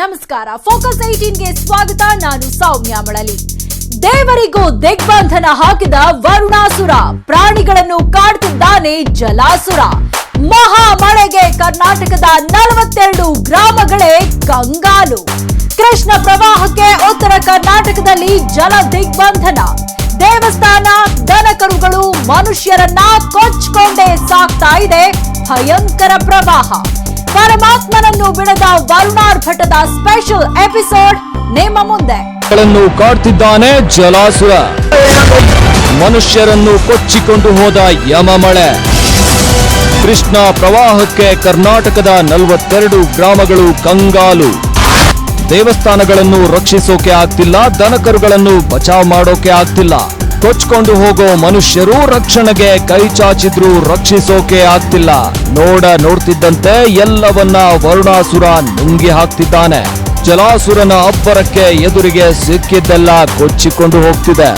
ನಮಸ್ಕಾರ, ಫೋಕಸ್ 18ಗೆ ಸ್ವಾಗತ. ನಾನು ಸೌಮ್ಯ ಮಳಲಿ. ದೇವರಿಗೂ ದಿಗ್ಬಂಧನ ಹಾಕಿದ ವರುಣಾಸುರ, ಪ್ರಾಣಿಗಳನ್ನು ಕಾಡ್ತಿದ್ದಾನೆ ಜಲಾಸುರ. ಮಹಾ ಮಳೆಗೆ ಕರ್ನಾಟಕದ 42 ಗ್ರಾಮಗಳೇ ಕಂಗಾಲು. ಕೃಷ್ಣ ಪ್ರವಾಹಕ್ಕೆ ಉತ್ತರ ಕರ್ನಾಟಕದಲ್ಲಿ ಜಲ ದಿಗ್ಬಂಧನ. ದೇವಸ್ಥಾನ, ದನಕರುಗಳು, ಮನುಷ್ಯರನ್ನ ಕೊಚ್ಚಿಕೊಂಡೇ ಸಾಗ್ತಾ ಇದೆ ಭಯಂಕರ ಪ್ರವಾಹ. ಪರಮಾತ್ಮನನ್ನು ಬಿಡದ ವರುಣಾರ್ಭಟದ ಸ್ಪೆಷಲ್ ಎಪಿಸೋಡ್ ನಿಮ್ಮ ಮುಂದೆ. ಕಾಡ್ತಿದ್ದಾನೆ ಜಲಾಸುರ, ಮನುಷ್ಯರನ್ನು ಕೊಚ್ಚಿಕೊಂಡು ಹೋದ ಯಮಮಳೆ. ಕೃಷ್ಣ ಪ್ರವಾಹಕ್ಕೆ ಕರ್ನಾಟಕದ 42 ಗ್ರಾಮಗಳು ಕಂಗಾಲು. ದೇವಸ್ಥಾನಗಳನ್ನು ರಕ್ಷಿಸೋಕೆ ಆಗ್ತಿಲ್ಲ, ದನಕರುಗಳನ್ನು ಬಚಾವ್ ಮಾಡೋಕೆ ಆಗ್ತಿಲ್ಲ. ಕೊಚ್ಕೊಂಡು ಹೋಗೋ ಮನುಷ್ಯರು ರಕ್ಷಣೆಗೆ ಕೈ ಚಾಚಿದ್ರು ರಕ್ಷಿಸೋಕೆ ಆಗ್ತಿಲ್ಲ. ನೋಡ್ತಿದ್ದಂತೆ ಎಲ್ಲವನ್ನ ವರುಣಾಸುರ ನುಂಗಿ ಹಾಕ್ತಿದ್ದಾನೆ. ಜಲಾಸುರನ ಅಬ್ಬರಕ್ಕೆ ಎದುರಿಗೆ ಸಿಕ್ಕಿದ್ದೆಲ್ಲ ಕೊಚ್ಚಿಕೊಂಡು ಹೋಗ್ತಿದೆ.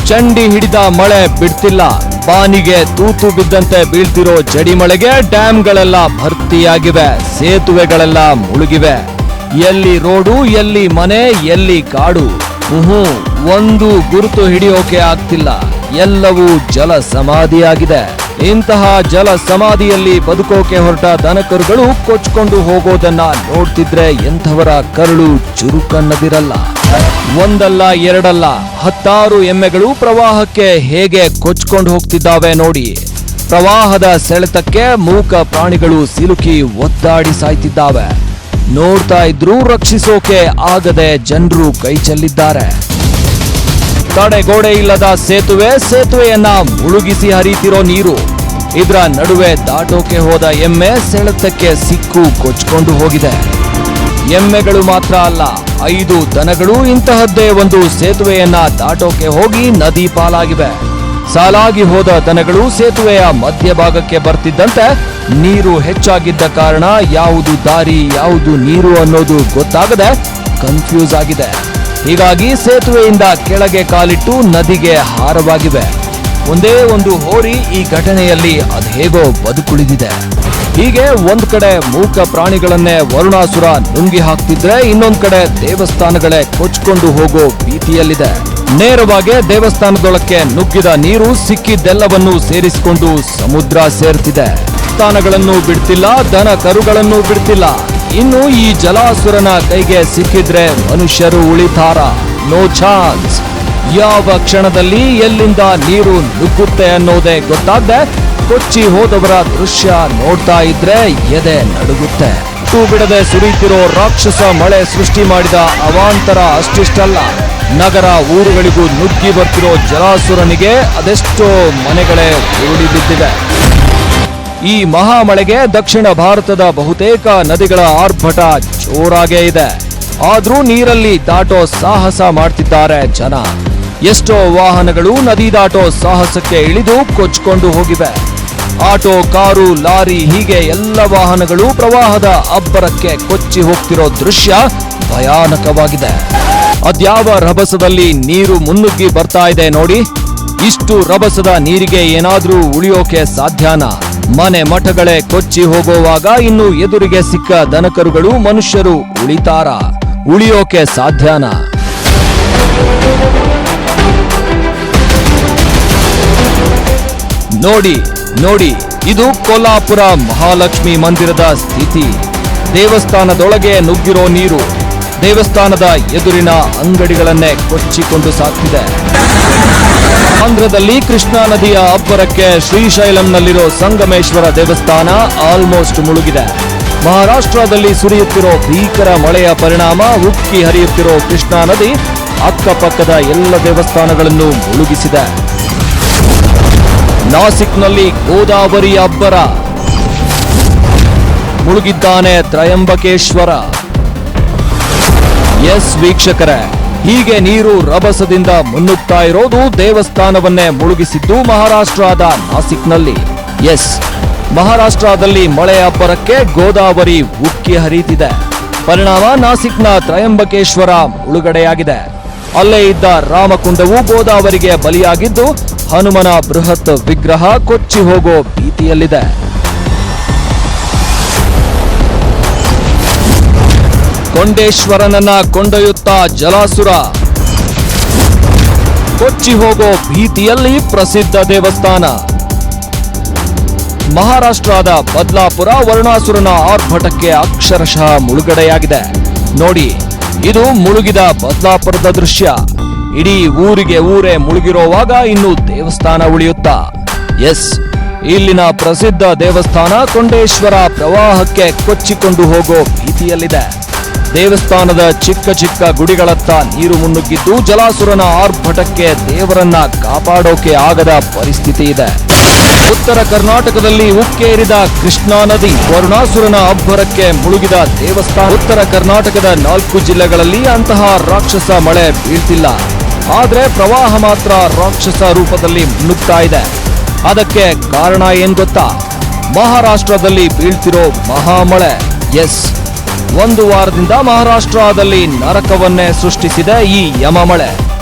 ಚಂಡಿ ಹಿಡಿದ ಮಳೆ ಬಿಡ್ತಿಲ್ಲ. ಬಾನಿಗೆ ತೂತು ಬಿದ್ದಂತೆ ಬೀಳ್ತಿರೋ ಜಡಿಮಳೆಗೆ ಡ್ಯಾಂಗಳೆಲ್ಲ ಭರ್ತಿಯಾಗಿವೆ, ಸೇತುವೆಗಳೆಲ್ಲ ಮುಳುಗಿವೆ. ಎಲ್ಲಿ ರೋಡು, ಎಲ್ಲಿ ಮನೆ, ಎಲ್ಲಿ ಕಾಡು, ಒಂದು ಗುರುತು ಹಿಡಿಯೋಕೆ ಆಗ್ತಿಲ್ಲ. ಎಲ್ಲವೂ ಜಲ ಸಮಾಧಿಯಾಗಿದೆ. ಇಂತಹ ಜಲ ಸಮಾಧಿಯಲ್ಲಿ ಬದುಕೋಕೆ ಹೊರಟ ದನಕರುಗಳು ಕೊಚ್ಕೊಂಡು ಹೋಗೋದನ್ನ ನೋಡ್ತಿದ್ರೆ ಎಂಥವರ ಕರುಳು ಚುರುಕನ್ನದಿರಲ್ಲ. ಒಂದಲ್ಲ ಎರಡಲ್ಲ, 10 ಎಮ್ಮೆಗಳು ಪ್ರವಾಹಕ್ಕೆ ಹೇಗೆ ಕೊಚ್ಕೊಂಡು ಹೋಗ್ತಿದ್ದಾವೆ ನೋಡಿ. ಪ್ರವಾಹದ ಸೆಳೆತಕ್ಕೆ ಮೂಕ ಪ್ರಾಣಿಗಳು ಸಿಲುಕಿ ಒದ್ದಾಡಿ ಸಾಯ್ತಿದ್ದಾವೆ. ನೋಡ್ತಾ ಇದ್ರೂ ರಕ್ಷಿಸೋಕೆ ಆಗದೆ ಜನರು ಕೈ ಚೆಲ್ಲಿದ್ದಾರೆ. ತಡೆಗೋಡೆ ಇಲ್ಲದ ಸೇತುವೆಯನ್ನ ಮುಳುಗಿಸಿ ಹರಿತಿರೋ ನೀರು. ಇದರ ನಡುವೆ ದಾಟೋಕೆ ಹೋದ ಎಮ್ಮೆ ಸೆಳೆತಕ್ಕೆ ಸಿಕ್ಕು ಕೊಚ್ಕೊಂಡು ಹೋಗಿದೆ. ಎಮ್ಮೆಗಳು ಮಾತ್ರ ಅಲ್ಲ, 5 ದನಗಳು ಇಂತಹದ್ದೇ ಒಂದು ಸೇತುವೆಯನ್ನ ದಾಟೋಕೆ ಹೋಗಿ ನದಿ ಪಾಲಾಗಿವೆ. ಸಾಲಾಗಿ ಹೋದ ದನಗಳು ಸೇತುವೆಯ ಮಧ್ಯಭಾಗಕ್ಕೆ ಬರ್ತಿದ್ದಂತೆ ನೀರು ಹೆಚ್ಚಾಗಿದ್ದ ಕಾರಣ ಯಾವುದು ದಾರಿ, ಯಾವುದು ನೀರು ಅನ್ನೋದು ಗೊತ್ತಾಗದೆ ಕನ್ಫ್ಯೂಸ್ ಆಗಿದೆ. ಹೀಗಾಗಿ ಸೇತುವೆಯಿಂದ ಕೆಳಗೆ ಕಾಲಿಟ್ಟು ನದಿಗೆ ಹಾರವಾಗಿವೆ. ಒಂದೇ ಒಂದು ಹೋರಿ ಈ ಘಟನೆಯಲ್ಲಿ ಅದೇಗೋ ಬದುಕುಳಿದಿದೆ. ಹೀಗೆ ಒಂದ್ ಕಡೆ ಮೂಕ ಪ್ರಾಣಿಗಳನ್ನೇ ವರುಣಾಸುರ ನುಂಗಿ ಹಾಕ್ತಿದ್ರೆ, ಇನ್ನೊಂದ್ ಕಡೆ ದೇವಸ್ಥಾನಗಳೇ ಕೊಚ್ಕೊಂಡು ಹೋಗೋ ಭೀತಿಯಲ್ಲಿದೆ. ನೇರವಾಗಿ ದೇವಸ್ಥಾನದೊಳಕ್ಕೆ ನುಗ್ಗಿದ ನೀರು ಸಿಕ್ಕಿದ್ದೆಲ್ಲವನ್ನೂ ಸೇರಿಸಿಕೊಂಡು ಸಮುದ್ರ ಸೇರ್ತಿದೆ. ಸ್ಥಾನಗಳನ್ನು ಬಿಡ್ತಿಲ್ಲ, ದನ ಕರುಗಳನ್ನು ಬಿಡ್ತಿಲ್ಲ. ಇನ್ನು ಈ ಜಲಾಸುರನ ಕೈಗೆ ಸಿಕ್ಕಿದ್ರೆ ಮನುಷ್ಯರು ಉಳಿತಾರ? No chance. ಯಾವ ಕ್ಷಣದಲ್ಲಿ ಎಲ್ಲಿಂದ ನೀರು ನುಗ್ಗುತ್ತೆ ಅನ್ನೋದೇ ಗೊತ್ತಾಗದೆ ಕೊಚ್ಚಿ ಹೋದವರ ದೃಶ್ಯ ನೋಡ್ತಾ ಇದ್ರೆ ಎದೆ ನಡುಗುತ್ತೆ. ಬಿಡದೆ ಸುರಿಯುತ್ತಿರೋ ರಾಕ್ಷಸ ಮಳೆ ಸೃಷ್ಟಿ ಮಾಡಿದ ಅವಾಂತರ ಅಷ್ಟಿಷ್ಟಲ್ಲ, ನಗರ ಊರುಗಳಿಗೂ ನುಗ್ಗಿ ಬರ್ತಿರೋ ಜಲಾಸುರನಿಗೆ ಅದೆಷ್ಟೋ ಮನೆಗಳೇ ಉರುಳಿ ಬಿದ್ದಿವೆ. ಈ ಮಹಾಮಳೆಗೆ ದಕ್ಷಿಣ ಭಾರತದ ಬಹುತೇಕ ನದಿಗಳ ಆರ್ಭಟ ಜೋರಾಗೇ ಇದೆ. ಆದ್ರೂ ನೀರಲ್ಲಿ ದಾಟೋ ಸಾಹಸ ಮಾಡ್ತಿದ್ದಾರೆ ಜನ. ಎಷ್ಟೋ ವಾಹನಗಳು ನದಿ ದಾಟೋ ಸಾಹಸಕ್ಕೆ ಇಳಿದು ಕೊಚ್ಕೊಂಡು ಹೋಗಿವೆ. ಆಟೋ, ಕಾರು, ಲಾರಿ ಹೀಗೆ ಎಲ್ಲ ವಾಹನಗಳು ಪ್ರವಾಹದ ಅಬ್ಬರಕ್ಕೆ ಕೊಚ್ಚಿ ಹೋಗ್ತಿರೋ ದೃಶ್ಯ ಭಯಾನಕವಾಗಿದೆ. ಅದ್ಯಾವ ರಭಸದಲ್ಲಿ ನೀರು ಮುನ್ನುಗ್ಗಿ ಬರ್ತಾ ಇದೆ ನೋಡಿ. ಇಷ್ಟು ರಭಸದ ನೀರಿಗೆ ಏನಾದ್ರೂ ಉಳಿಯೋಕೆ ಸಾಧ್ಯನಾ? ಮನೆ ಮಠಗಳೇ ಕೊಚ್ಚಿ ಹೋಗುವಾಗ ಇನ್ನು ಎದುರಿಗೆ ಸಿಕ್ಕ ದನಕರುಗಳು, ಮನುಷ್ಯರು ಉಳಿತಾರ? ಉಳಿಯೋಕೆ ಸಾಧ್ಯನಾ? ನೋಡಿ, ಇದು ಕೊಲ್ಲಾಪುರ ಮಹಾಲಕ್ಷ್ಮಿ ಮಂದಿರದ ಸ್ಥಿತಿ. ದೇವಸ್ಥಾನದೊಳಗೆ ನುಗ್ಗಿರೋ ನೀರು ದೇವಸ್ಥಾನದ ಎದುರಿನ ಅಂಗಡಿಗಳನ್ನೇ ಕೊಚ್ಚಿಕೊಂಡು ಸಾಕ್ತಿದೆ. ಆಂಧ್ರದಲ್ಲಿ ಕೃಷ್ಣಾ ನದಿಯ ಅಬ್ಬರಕ್ಕೆ ಶ್ರೀಶೈಲಂನಲ್ಲಿರೋ ಸಂಗಮೇಶ್ವರ ದೇವಸ್ಥಾನ ಆಲ್ಮೋಸ್ಟ್ ಮುಳುಗಿದೆ. ಮಹಾರಾಷ್ಟ್ರದಲ್ಲಿ ಸುರಿಯುತ್ತಿರೋ ಭೀಕರ ಮಳೆಯ ಪರಿಣಾಮ ಉಕ್ಕಿ ಹರಿಯುತ್ತಿರೋ ಕೃಷ್ಣಾ ನದಿ ಅಕ್ಕಪಕ್ಕದ ಎಲ್ಲ ದೇವಸ್ಥಾನಗಳನ್ನು ಮುಳುಗಿಸಿದೆ. ನಾಸಿಕ್ನಲ್ಲಿ ಗೋದಾವರಿ ಅಬ್ಬರ, ಮುಳುಗಿದ್ದಾನೆ ತ್ರಯಂಬಕೇಶ್ವರ. ಎಸ್ ವೀಕ್ಷಕರೇ, ಹೀಗೆ ನೀರು ರಭಸದಿಂದ ಮುನ್ನುಗ್ತಾ ಇರೋದು ದೇವಸ್ಥಾನವನ್ನೇ ಮುಳುಗಿಸಿದ್ದು ಮಹಾರಾಷ್ಟ್ರದ ನಾಸಿಕ್ನಲ್ಲಿ. ಎಸ್, ಮಹಾರಾಷ್ಟ್ರದಲ್ಲಿ ಮಳೆಯ ಅಬ್ಬರಕ್ಕೆ ಗೋದಾವರಿ ಉಕ್ಕಿ ಹರಿಯುತ್ತಿದೆ. ಪರಿಣಾಮ ನಾಸಿಕ್ನ ತ್ರಯಂಬಕೇಶ್ವರ ಮುಳುಗಡೆಯಾಗಿದೆ. ಅಲ್ಲೇ ಇದ್ದ ರಾಮಕುಂಡವು ಗೋದಾವರಿಗೆ ಬಲಿಯಾಗಿದ್ದು ಹನುಮನ ಬೃಹತ್ ವಿಗ್ರಹ ಕೊಚ್ಚಿ ಹೋಗೋ ಭೀತಿಯಲ್ಲಿದೆ. ಕೊಂಡೇಶ್ವರನನ್ನ ಕೊಂಡೊಯ್ಯುತ್ತಾ ಜಲಾಸುರ. ಕೊಚ್ಚಿ ಹೋಗೋ ಭೀತಿಯಲ್ಲಿ ಪ್ರಸಿದ್ಧ ದೇವಸ್ಥಾನ. ಮಹಾರಾಷ್ಟ್ರದ ಬದ್ಲಾಪುರ ವರುಣಾಸುರನ ಆರ್ಭಟಕ್ಕೆ ಅಕ್ಷರಶಃ ಮುಳುಗಡೆಯಾಗಿದೆ. ನೋಡಿ, ಇದು ಮುಳುಗಿದ ಬದ್ಲಾಪುರದ ದೃಶ್ಯ. ಇಡೀ ಊರಿಗೆ ಊರೇ ಮುಳುಗಿರೋವಾಗ ಇನ್ನು ದೇವಸ್ಥಾನ ಉಳಿಯುತ್ತಾ? ಎಸ್, ಇಲ್ಲಿನ ಪ್ರಸಿದ್ಧ ದೇವಸ್ಥಾನ ಕೊಂಡೇಶ್ವರ ಪ್ರವಾಹಕ್ಕೆ ಕೊಚ್ಚಿಕೊಂಡು ಹೋಗೋ ಭೀತಿಯಲ್ಲಿದೆ. ದೇವಸ್ಥಾನದ ಚಿಕ್ಕ ಚಿಕ್ಕ ಗುಡಿಗಳತ್ತ ನೀರು ಮುನ್ನುಗ್ಗಿದ್ದು ಜಲಾಸುರನ ಆರ್ಭಟಕ್ಕೆ ದೇವರನ್ನ ಕಾಪಾಡೋಕೆ ಆಗದ ಪರಿಸ್ಥಿತಿ ಇದೆ. ಉತ್ತರ ಕರ್ನಾಟಕದಲ್ಲಿ ಉಕ್ಕೇರಿದ ಕೃಷ್ಣಾ ನದಿ ವರುಣಾಸುರನ ಅಬ್ಬರಕ್ಕೆ ಮುಳುಗಿದ ದೇವಸ್ಥಾನ. ಉತ್ತರ ಕರ್ನಾಟಕದ 4 ಜಿಲ್ಲೆಗಳಲ್ಲಿ ಅಂತಹ ರಾಕ್ಷಸ ಮಳೆ ಬೀಳ್ತಿಲ್ಲ. ಆದ್ರೆ ಪ್ರವಾಹ ಮಾತ್ರ ರಾಕ್ಷಸ ರೂಪದಲ್ಲಿ ಮುನ್ನುಗ್ತಾ ಇದೆ. ಅದಕ್ಕೆ ಕಾರಣ ಏನ್ ಗೊತ್ತಾ? ಮಹಾರಾಷ್ಟ್ರದಲ್ಲಿ ಬೀಳ್ತಿರೋ ಮಹಾಮಳೆ. ಎಸ್, 1 ವಾರದಿಂದ ಮಹಾರಾಷ್ಟ್ರದಲ್ಲಿ ನರಕವನ್ನೇ ಸೃಷ್ಟಿಸಿದೆ ಈ ಯಮಮಳೆ.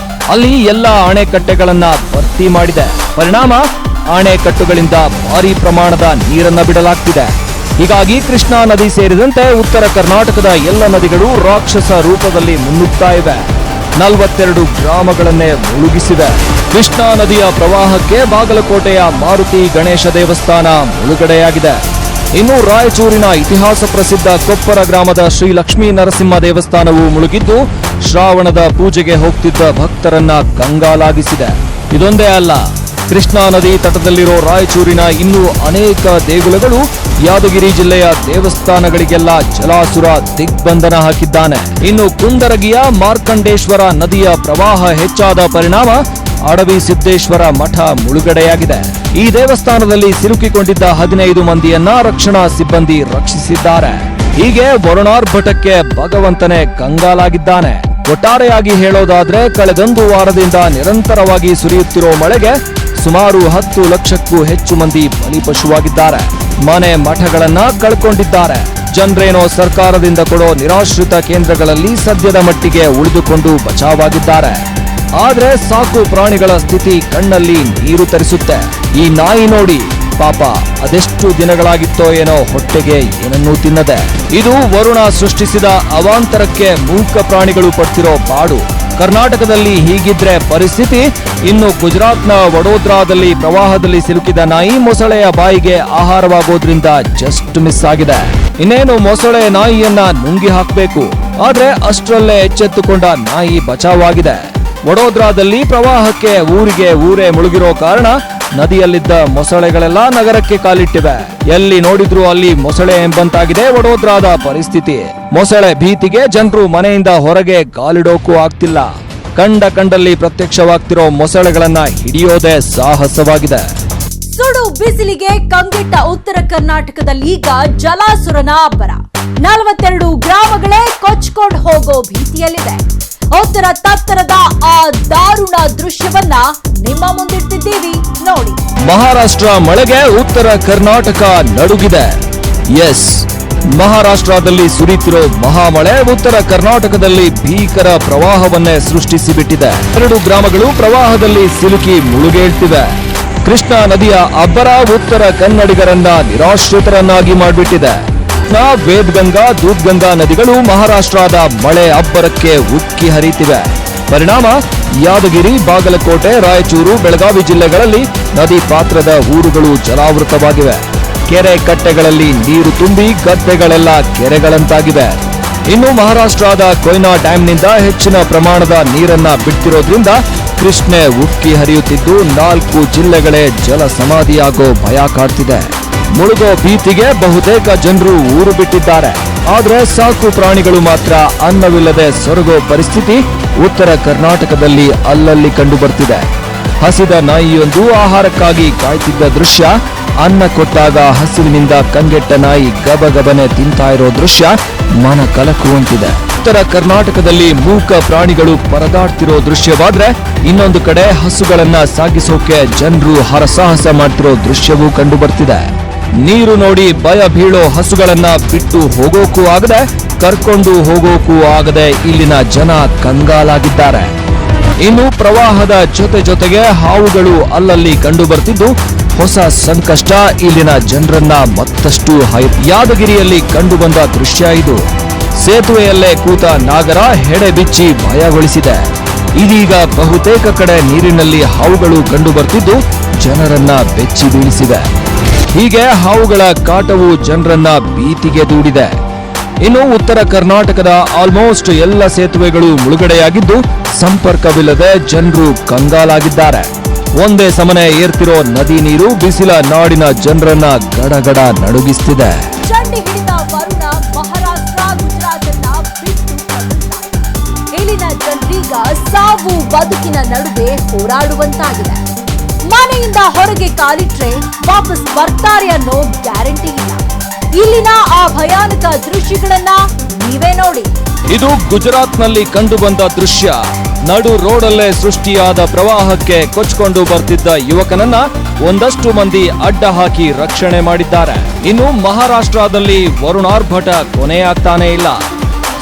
ಅಲ್ಲಿ ಎಲ್ಲ ಅಣೆಕಟ್ಟೆಗಳನ್ನ ಭರ್ತಿ ಮಾಡಿದೆ. ಪರಿಣಾಮ ಅಣೆಕಟ್ಟುಗಳಿಂದ ಭಾರಿ ಪ್ರಮಾಣದ ನೀರನ್ನ ಬಿಡಲಾಗ್ತಿದೆ. ಹೀಗಾಗಿ ಕೃಷ್ಣಾ ನದಿ ಸೇರಿದಂತೆ ಉತ್ತರ ಕರ್ನಾಟಕದ ಎಲ್ಲ ನದಿಗಳು ರಾಕ್ಷಸ ರೂಪದಲ್ಲಿ ಮುನ್ನುಗ್ತಾ ಇವೆ. 42 ಗ್ರಾಮಗಳನ್ನೇ ಮುಳುಗಿಸಿವೆ. ಕೃಷ್ಣಾ ನದಿಯ ಪ್ರವಾಹಕ್ಕೆ ಬಾಗಲಕೋಟೆಯ ಮಾರುತಿ ಗಣೇಶ ದೇವಸ್ಥಾನ ಮುಳುಗಡೆಯಾಗಿದೆ. ಇನ್ನು ರಾಯಚೂರಿನ ಇತಿಹಾಸ ಪ್ರಸಿದ್ಧ ಕೊಪ್ಪರ ಗ್ರಾಮದ ಶ್ರೀ ಲಕ್ಷ್ಮೀ ನರಸಿಂಹ ದೇವಸ್ಥಾನವು ಮುಳುಗಿದ್ದು ಶ್ರಾವಣದ ಪೂಜೆಗೆ ಹೋಗ್ತಿದ್ದ ಭಕ್ತರನ್ನ ಕಂಗಾಲಾಗಿಸಿದೆ. ಇದೊಂದೇ ಅಲ್ಲ, ಕೃಷ್ಣಾ ನದಿ ತಟದಲ್ಲಿರೋ ರಾಯಚೂರಿನ ಇನ್ನೂ ಅನೇಕ ದೇಗುಲಗಳು, ಯಾದಗಿರಿ ಜಿಲ್ಲೆಯ ದೇವಸ್ಥಾನಗಳಿಗೆಲ್ಲ ಜಲಾಸುರ ದಿಗ್ಬಂಧನ ಹಾಕಿದ್ದಾನೆ. ಇನ್ನು ಕುಂಡರಗಿಯ ಮಾರ್ಕಂಡೇಶ್ವರ ನದಿಯ ಪ್ರವಾಹ ಹೆಚ್ಚಾದ ಪರಿಣಾಮ ಅಡವಿ ಸಿದ್ದೇಶ್ವರ ಮಠ ಮುಳುಗಡೆಯಾಗಿದೆ. ಈ ದೇವಸ್ಥಾನದಲ್ಲಿ ಸಿಲುಕಿಕೊಂಡಿದ್ದ 15 ಮಂದಿಯನ್ನ ರಕ್ಷಣಾ ಸಿಬ್ಬಂದಿ ರಕ್ಷಿಸಿದ್ದಾರೆ. ಹೀಗೆ ವರುಣಾರ್ಭಟಕ್ಕೆ ಭಗವಂತನೇ ಕಂಗಾಲಾಗಿದ್ದಾನೆ. ಒಟ್ಟಾರೆಯಾಗಿ ಹೇಳೋದಾದ್ರೆ ಕಳೆದೊಂದು ವಾರದಿಂದ ನಿರಂತರವಾಗಿ ಸುರಿಯುತ್ತಿರೋ ಮಳೆಗೆ ಸುಮಾರು 10 ಲಕ್ಷಕ್ಕೂ ಹೆಚ್ಚು ಮಂದಿ ಬಲಿಪಶುವಾಗಿದ್ದಾರೆ. ಮನೆ ಮಠಗಳನ್ನ ಕಳ್ಕೊಂಡಿದ್ದಾರೆ. ಜನರೇನೋ ಸರ್ಕಾರದಿಂದ ಕೊಡೋ ನಿರಾಶ್ರಿತ ಕೇಂದ್ರಗಳಲ್ಲಿ ಸದ್ಯದ ಮಟ್ಟಿಗೆ ಉಳಿದುಕೊಂಡು ಬಚಾವಾಗಿದ್ದಾರೆ. ಆದ್ರೆ ಸಾಕು ಪ್ರಾಣಿಗಳ ಸ್ಥಿತಿ ಕಣ್ಣಲ್ಲಿ ನೀರು ತರಿಸುತ್ತೆ. ಈ ನಾಯಿ ನೋಡಿ, ಪಾಪ ಅದೆಷ್ಟು ದಿನಗಳಾಗಿತ್ತೋ ಏನೋ ಹೊಟ್ಟೆಗೆ ಏನನ್ನೂ ತಿನ್ನದೆ. ಇದು ವರುಣ ಸೃಷ್ಟಿಸಿದ ಅವಾಂತರಕ್ಕೆ ಮೂಕ ಪ್ರಾಣಿಗಳು ಪಡ್ತಿರೋ ಪಾಡು. ಕರ್ನಾಟಕದಲ್ಲಿ ಹೀಗಿದ್ರೆ ಪರಿಸ್ಥಿತಿ ಇನ್ನು ಗುಜರಾತ್ನ ವಡೋದರಾದಲ್ಲಿ ಪ್ರವಾಹದಲ್ಲಿ ಸಿಲುಕಿದ ನಾಯಿ ಮೊಸಳೆಯ ಬಾಯಿಗೆ ಆಹಾರವಾಗೋದ್ರಿಂದ ಜಸ್ಟ್ ಮಿಸ್ ಆಗಿದೆ. ಇನ್ನೇನು ಮೊಸಳೆ ನಾಯಿಯನ್ನ ನುಂಗಿ ಹಾಕಬೇಕು. ಆದ್ರೆ ಅಷ್ಟರಲ್ಲೇ ಎಚ್ಚೆತ್ತುಕೊಂಡ ನಾಯಿ ಬಚಾವಾಗಿದೆ. ವಡೋದರಾದಲ್ಲಿ ಪ್ರವಾಹಕ್ಕೆ ಊರಿಗೆ ಊರೇ ಮುಳುಗಿರೋ ಕಾರಣ ನದಿಯಲ್ಲಿದ್ದ ಮೊಸಳೆಗಳೆಲ್ಲ ನಗರಕ್ಕೆ ಕಾಲಿಟ್ಟಿವೆ. ಎಲ್ಲಿ ನೋಡಿದ್ರು ಅಲ್ಲಿ ಮೊಸಳೆ ಎಂಬಂತಾಗಿದೆ ವಡೋದರಾದ ಪರಿಸ್ಥಿತಿ. ಮೊಸಳೆ ಭೀತಿಗೆ ಜನರು ಮನೆಯಿಂದ ಹೊರಗೆ ಕಾಲಿಡೋಕು ಆಗ್ತಿಲ್ಲ. ಕಂಡಲ್ಲಿ ಪ್ರತ್ಯಕ್ಷವಾಗ್ತಿರೋ ಮೊಸಳೆಗಳನ್ನ ಹಿಡಿಯೋದೇ ಸಾಹಸವಾಗಿದೆ. ಸುಡು ಬಿಸಿಲಿಗೆ ಕಂಗೆಟ್ಟ ಉತ್ತರ ಕರ್ನಾಟಕದಲ್ಲಿ ಈಗ ಜಲಾಸುರನ ಅಬ್ಬರ. 42 ಗ್ರಾಮಗಳೇ ಕೊಚ್ಕೊಂಡು ಹೋಗೋ ಭೀತಿಯಲ್ಲಿದೆ. ಉತ್ತರ ತತ್ತರದ ಆ ದಾರುಣ ದೃಶ್ಯವನ್ನ ನಿಮ್ಮ ಮುಂದಿಡ್ತಿದ್ದೀವಿ ನೋಡಿ. ಮಹಾರಾಷ್ಟ್ರ ಮಳೆಗೆ ಉತ್ತರ ಕರ್ನಾಟಕ ನಡುಗಿದೆ. ಎಸ್, ಮಹಾರಾಷ್ಟ್ರದಲ್ಲಿ ಸುರಿತಿರೋ ಮಹಾಮಳೆ ಉತ್ತರ ಕರ್ನಾಟಕದಲ್ಲಿ ಭೀಕರ ಪ್ರವಾಹವನ್ನೇ ಸೃಷ್ಟಿಸಿಬಿಟ್ಟಿದೆ. 2 ಗ್ರಾಮಗಳು ಪ್ರವಾಹದಲ್ಲಿ ಸಿಲುಕಿ ಮುಳುಗೇಳ್ತಿವೆ. ಕೃಷ್ಣಾ ನದಿಯ ಅಬ್ಬರ ಉತ್ತರ ಕನ್ನಡಿಗರನ್ನ ನಿರಾಶ್ರಿತರನ್ನಾಗಿ ಮಾಡಿಬಿಟ್ಟಿದೆ. ವೇದ್ಗಂಗಾ, ದೂದ್ಗಂಗಾ ನದಿಗಳು ಮಹಾರಾಷ್ಟ್ರದ ಮಳೆ ಅಬ್ಬರಕ್ಕೆ ಉಕ್ಕಿ ಹರಿತಿವೆ. ಪರಿಣಾಮ ಯಾದಗಿರಿ, ಬಾಗಲಕೋಟೆ, ರಾಯಚೂರು, ಬೆಳಗಾವಿ ಜಿಲ್ಲೆಗಳಲ್ಲಿ ನದಿ ಪಾತ್ರದ ಊರುಗಳು ಜಲಾವೃತವಾಗಿವೆ. ಕೆರೆ ಕಟ್ಟೆಗಳಲ್ಲಿ ನೀರು ತುಂಬಿ ಗದ್ದೆಗಳೆಲ್ಲ ಕೆರೆಗಳಂತಾಗಿವೆ. ಇನ್ನು ಮಹಾರಾಷ್ಟ್ರದ ಕೊಯ್ನಾ ಡ್ಯಾಂನಿಂದ ಹೆಚ್ಚಿನ ಪ್ರಮಾಣದ ನೀರನ್ನ ಬಿಡ್ತಿರೋದ್ರಿಂದ ಕೃಷ್ಣೆ ಉಕ್ಕಿ ಹರಿಯುತ್ತಿದ್ದು 4 ಜಿಲ್ಲೆಗಳೇ ಜಲ ಸಮಾಧಿಯಾಗೋ ಭಯ ಕಾಡ್ತಿದೆ. ಮುಳುಗೋ ಭೀತಿಗೆ ಬಹುತೇಕ ಜನರು ಊರು ಬಿಟ್ಟಿದ್ದಾರೆ. ಆದ್ರೆ ಸಾಕು ಪ್ರಾಣಿಗಳು ಮಾತ್ರ ಅನ್ನವಿಲ್ಲದೆ ಸೊರಗೋ ಪರಿಸ್ಥಿತಿ ಉತ್ತರ ಕರ್ನಾಟಕದಲ್ಲಿ ಅಲ್ಲಲ್ಲಿ ಕಂಡು ಬರ್ತಿದೆ. ಹಸಿದ ನಾಯಿಯೊಂದು ಆಹಾರಕ್ಕಾಗಿ ಕಾಯ್ತಿದ್ದ ದೃಶ್ಯ, ಅನ್ನ ಕೊಟ್ಟಾಗ ಹಸಿವಿನಿಂದ ಕಂಗೆಟ್ಟ ನಾಯಿ ಗಬಗಬನೆ ತಿಂತಾ ಇರೋ ದೃಶ್ಯ ಮನ ಕಲಕುವಂತಿದೆ. ಉತ್ತರ ಕರ್ನಾಟಕದಲ್ಲಿ ಮೂಕ ಪ್ರಾಣಿಗಳು ಪರದಾಡ್ತಿರೋ ದೃಶ್ಯವಾದ್ರೆ ಇನ್ನೊಂದು ಕಡೆ ಹಸುಗಳನ್ನ ಸಾಗಿಸೋಕೆ ಜನರು ಹರಸಾಹಸ ಮಾಡ್ತಿರೋ ದೃಶ್ಯವೂ ಕಂಡು ಬರ್ತಿದೆ. ನೀರು ನೋಡಿ ಭಯ ಬೀಳೋ ಹಸುಗಳನ್ನ ಬಿಟ್ಟು ಹೋಗೋಕೂ ಆಗದೆ, ಕರ್ಕೊಂಡು ಹೋಗೋಕೂ ಆಗದೆ ಇಲ್ಲಿನ ಜನ ಕಂಗಾಲಾಗಿದ್ದಾರೆ. ಇನ್ನು ಪ್ರವಾಹದ ಜೊತೆಗೆ ಹಾವುಗಳು ಅಲ್ಲಲ್ಲಿ ಕಂಡು ಬರ್ತಿದ್ದು ಹೊಸ ಸಂಕಷ್ಟ ಇಲ್ಲಿನ ಜನರನ್ನ ಮತ್ತಷ್ಟು ಯಾದಗಿರಿಯಲ್ಲಿ ಕಂಡು ಬಂದ ದೃಶ್ಯ ಇದು. ಸೇತುವೆಯಲ್ಲೇ ಕೂತ ನಾಗರ ಹೆಡೆ ಬಿಚ್ಚಿ ಭಯಗೊಳಿಸಿದೆ. ಇದೀಗ ಬಹುತೇಕ ಕಡೆ ನೀರಿನಲ್ಲಿ ಹಾವುಗಳು ಕಂಡು ಬರ್ತಿದ್ದು ಜನರನ್ನ ಬೆಚ್ಚಿ ಬೀಳಿಸಿವೆ. ಹೀಗೆ ಹಾವುಗಳ ಕಾಟವು ಜನರನ್ನ ಭೀತಿಗೆ ದೂಡಿದೆ. ಇನ್ನು ಉತ್ತರ ಕರ್ನಾಟಕದ ಆಲ್ಮೋಸ್ಟ್ ಎಲ್ಲ ಸೇತುವೆಗಳು ಮುಳುಗಡೆಯಾಗಿದ್ದು ಸಂಪರ್ಕವಿಲ್ಲದೆ ಜನರು ಕಂಗಾಲಾಗಿದ್ದಾರೆ. ಒಂದೇ ಸಮನೆ ಏರ್ತಿರೋ ನದಿ ನೀರು ಬಿಸಿಲ ನಾಡಿನ ಜನರನ್ನ ಗಡಗಡ ನಡುಗಿಸ್ತಿದೆ. ಚಂಡಿ ಹಿಡಿದ ವರುಣ ಮಹಾರಾಷ್ಟ್ರ ಗುಜರಾತ್ ಅನ್ನ ಬಿಟ್ಟು ಇಲ್ಲಿನ ಜನರೀಗ ಸಾವು ಬದುಕಿನ ನಡುವೆ ಹೋರಾಡುವಂತಾಗಿದೆ. ಮನೆಯಿಂದ ಹೊರಗೆ ಕಾಲಿಟ್ರೆ ವಾಪಸ್ ಬರ್ತಾರೆ ಅನ್ನೋ ಗ್ಯಾರಂಟಿ ಇಲ್ಲ. ಇಲ್ಲಿನ ಆ ಭಯಾನಕ ದೃಶ್ಯಗಳನ್ನ ನೀವೇ ನೋಡಿ. ಇದು ಗುಜರಾತ್ನಲ್ಲಿ ಕಂಡು ಬಂದ ದೃಶ್ಯ. ನಡು ರೋಡಲ್ಲೇ ಸೃಷ್ಟಿಯಾದ ಪ್ರವಾಹಕ್ಕೆ ಕೊಚ್ಕೊಂಡು ಬರ್ತಿದ್ದ ಯುವಕನನ್ನ ಒಂದಷ್ಟು ಮಂದಿ ಅಡ್ಡ ಹಾಕಿ ರಕ್ಷಣೆ ಮಾಡಿದ್ದಾರೆ. ಇನ್ನು ಮಹಾರಾಷ್ಟ್ರದಲ್ಲಿ ವರುಣಾರ್ಭಟ ಕೊನೆಯಾಗ್ತಾನೆ ಇಲ್ಲ.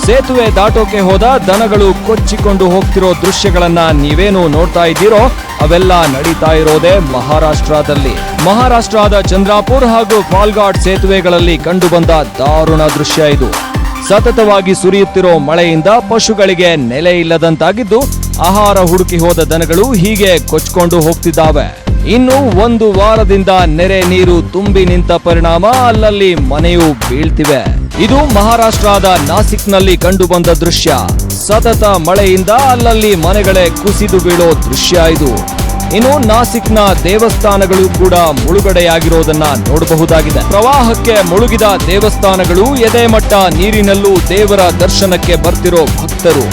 ಸೇತುವೆ ದಾಟೋಕೆ ಹೋದ ದನಗಳು ಕೊಚ್ಚಿಕೊಂಡು ಹೋಗ್ತಿರೋ ದೃಶ್ಯಗಳನ್ನ ನೀವೇನು ನೋಡ್ತಾ ಇದ್ದೀರೋ ಅವೆಲ್ಲ ನಡೀತಾ ಇರೋದೇ ಮಹಾರಾಷ್ಟ್ರದಲ್ಲಿ. ಮಹಾರಾಷ್ಟ್ರದ ಚಂದ್ರಾಪುರ್ ಹಾಗೂ ಪಾಲ್ಘಾಟ್ ಸೇತುವೆಗಳಲ್ಲಿ ಕಂಡುಬಂದ ದಾರುಣ ದೃಶ್ಯ ಇದು. ಸತತವಾಗಿ ಸುರಿಯುತ್ತಿರೋ ಮಳೆಯಿಂದ ಪಶುಗಳಿಗೆ ನೆಲೆ ಇಲ್ಲದಂತಾಗಿದ್ದು ಆಹಾರ ಹುಡುಕಿ ಹೋದ ದನಗಳು ಹೀಗೆ ಕೊಚ್ಕೊಂಡು ಹೋಗ್ತಿದ್ದಾವೆ. ಇನ್ನು ಒಂದು ವಾರದಿಂದ ನೆರೆ ನೀರು ತುಂಬಿ ನಿಂತ ಪರಿಣಾಮ ಅಲ್ಲಲ್ಲಿ ಮನೆಯೂ ಬೀಳ್ತಿವೆ. ಇದು ಮಹಾರಾಷ್ಟ್ರದ ನಾಸಿಕ್ನಲ್ಲಿ ಕಂಡುಬಂದ ದೃಶ್ಯ. ಸತತ ಮಳೆಯಿಂದ ಅಲ್ಲಲ್ಲಿ ಮನೆಗಳೇ ಕುಸಿದು ಬೀಳೋ ದೃಶ್ಯ ಇದು. ಇನ್ನು ನಾಸಿಕ್ನ ದೇವಸ್ಥಾನಗಳು ಕೂಡ ಮುಳುಗಡೆಯಾಗಿರೋದನ್ನ ನೋಡಬಹುದಾಗಿದೆ. ಪ್ರವಾಹಕ್ಕೆ ಮುಳುಗಿದ ದೇವಸ್ಥಾನಗಳು, ಎದೆಮಟ್ಟ ನೀರಿನಲ್ಲೂ ದೇವರ ದರ್ಶನಕ್ಕೆ ಬರ್ತಿರೋ ಭಕ್ತರು,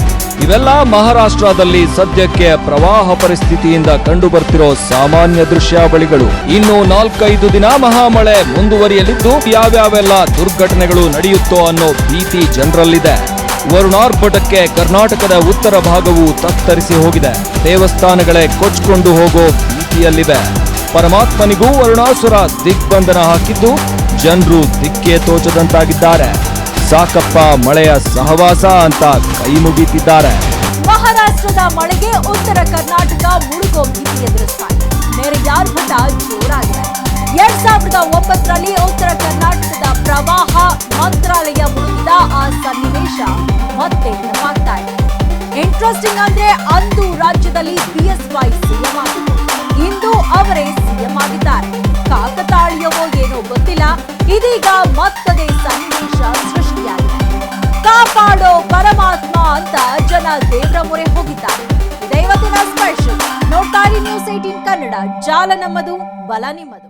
ಇವೆಲ್ಲ ಮಹಾರಾಷ್ಟ್ರದಲ್ಲಿ ಸದ್ಯಕ್ಕೆ ಪ್ರವಾಹ ಪರಿಸ್ಥಿತಿಯಿಂದ ಕಂಡು ಬರ್ತಿರೋ ಸಾಮಾನ್ಯ ದೃಶ್ಯಾವಳಿಗಳು. ಇನ್ನು 4-5 ದಿನ ಮಹಾಮಳೆ ಮುಂದುವರಿಯಲಿದ್ದು ಯಾವ್ಯಾವೆಲ್ಲ ದುರ್ಘಟನೆಗಳು ನಡೆಯುತ್ತೋ ಅನ್ನೋ ಭೀತಿ ಜನರಲ್ಲಿದೆ. ವರುಣಾರ್ಭಟಕ್ಕೆ ಕರ್ನಾಟಕದ ಉತ್ತರ ಭಾಗವು ತತ್ತರಿಸಿ ಹೋಗಿದೆ. ದೇವಸ್ಥಾನಗಳೇ ಕೊಚ್ಕೊಂಡು ಹೋಗೋ ಭೀತಿಯಲ್ಲಿವೆ. ಪರಮಾತ್ಮನಿಗೂ ವರುಣಾಸುರ ದಿಗ್ಬಂಧನ ಹಾಕಿದ್ದು ಜನರು ದಿಕ್ಕೇ ತೋಚದಂತಾಗಿದ್ದಾರೆ. ಸಾಕಪ್ಪ ಮಳೆಯ ಸಹವಾಸ ಅಂತ ಕೈ ಮುಗಿತಿದ್ದಾರೆ. ಮಹಾರಾಷ್ಟ್ರದ ಮಳೆಗೆ ಉತ್ತರ ಕರ್ನಾಟಕ ಮುಳುಗೋ ಭೀತಿ ಎದುರಿಸ್ತಾ ಇದೆ. ನೆರೆಯಾರ್ಭಟ ಜೋರಾಗಿದೆ. 2009ರಲ್ಲಿ ಉತ್ತರ ಕರ್ನಾಟಕದ ಪ್ರವಾಹ ಮಂತ್ರಾಲಯ ಮುಳುಗಿದ ಆ ಸನ್ನಿವೇಶ ಮತ್ತೆ ನೆನಪಾಗ್ತಾ ಇದೆ. ಇಂಟ್ರೆಸ್ಟಿಂಗ್ ಅಂದ್ರೆ ಅಂದು ರಾಜ್ಯದಲ್ಲಿ ಬಿಎಸ್ವೈ ಸಿಎಂ ಆಗಿತ್ತು. ಇಂದು ಅವರೇ ಸಿಎಂ ಆಗಿದ್ದಾರೆ. ಕಾಕತಾಳೀಯವೋ ಏನೋ ಗೊತ್ತಿಲ್ಲ, ಇದೀಗ ಮತ್ತದೇ ಸನ್ನಿವೇಶ ಸೃಷ್ಟಿಯಾಗಿದೆ. ಕಾಪಾಡೋ ಪರಮಾತ್ಮ ಅಂತ ಜನ ದೇವರ ಮೊರೆ ಹೋಗಿದ್ದಾರೆ. ಇದೇ ಇವತ್ತಿನ ಸ್ಪೆಷಲ್. ನೋಡ್ತಾ ಇರಿ ನ್ಯೂಸ್ 18 ಕನ್ನಡ. ಜಾಲ ನಮ್ಮದು, ಬಲ ನಿಮ್ಮದು.